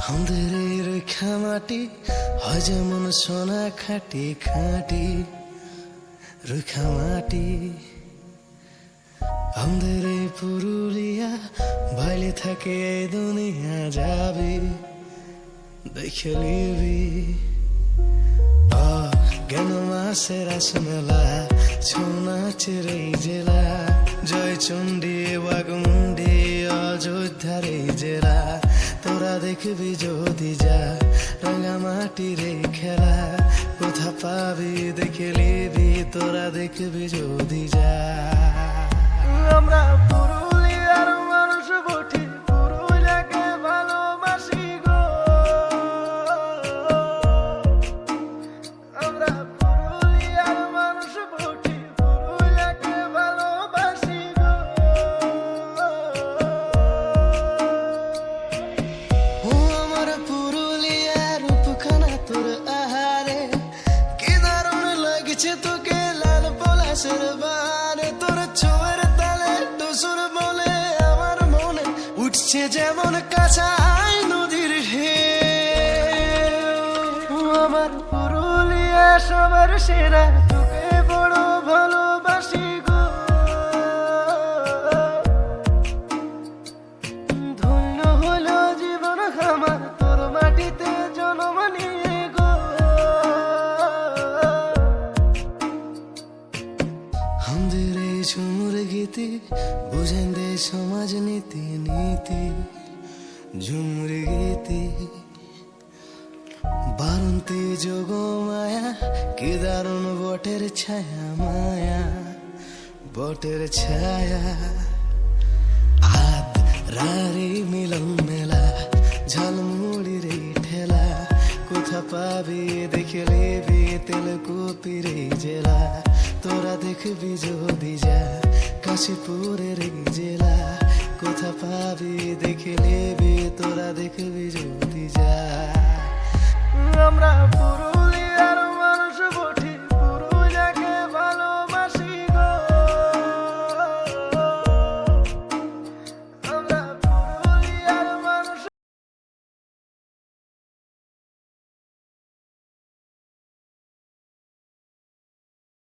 আমাদের এই রেখা মাটি হয় যেমন সোনা খাটি খাটি রেখা মাটি। আমাদের এই পুরুলিয়া বাইলে থাকে এই দুনিয়া যাবি দেখে লিবি। জ্ঞান মাসের রাস মেলা ছৌ নাচের এই জেলা, জয়চণ্ডী বাগমুন্ডি অযোধ্যার এই জেলা। তোরা দেখবি যদি যা রাঙামাটির এই খেলা, কোথা পাবি দেখে লিবি তোরা দেখবি যদি যা। আমরা পুরুলিয়ার মানুষ বটি, পুরুলিয়াকে ভালোবাসি গো। আমরা পুরুলিয়ার মানুষ বটি, পুরুলিয়াকে ভালোবাসি গো। ও আমার পুরুলিয়ার রূপখানা তোর আহারে, কি দারুণ লাগছে তোকে লাল পলাশের বারে। তোর ছোঁয়ার তালে টুসুর বলে আমার মনে উঠছে যেমন কাঁচাই নদীর ঢেউ। আমার পুরুলিয়া সবার সেরা, তোকে বড় ভালোবাসি গো। ধন্য হলো জীবন আমার তোর মাটিতে জন্ম নিয়ে গো। আমাদের এই ঝুমুর গীতি বুঝেন দে সমাজ নীতি নীতি। ঝুমুর গীতি বারন্তি যোগ মায়া, কি দারুণ বটের ছায়া মায়া বটের ছায়া। আদ রারে মিলন মেলা, ঝালমুড়ির এই ঠেলা, কোথা পাবি দেখে লিবি তেলকুপির এই জেলা। তোরা দেখবি যদি যা কাশীপুরের এই জেলা, কোথা পাবি দেখে লিবি তোরা দেখবি যদি যা।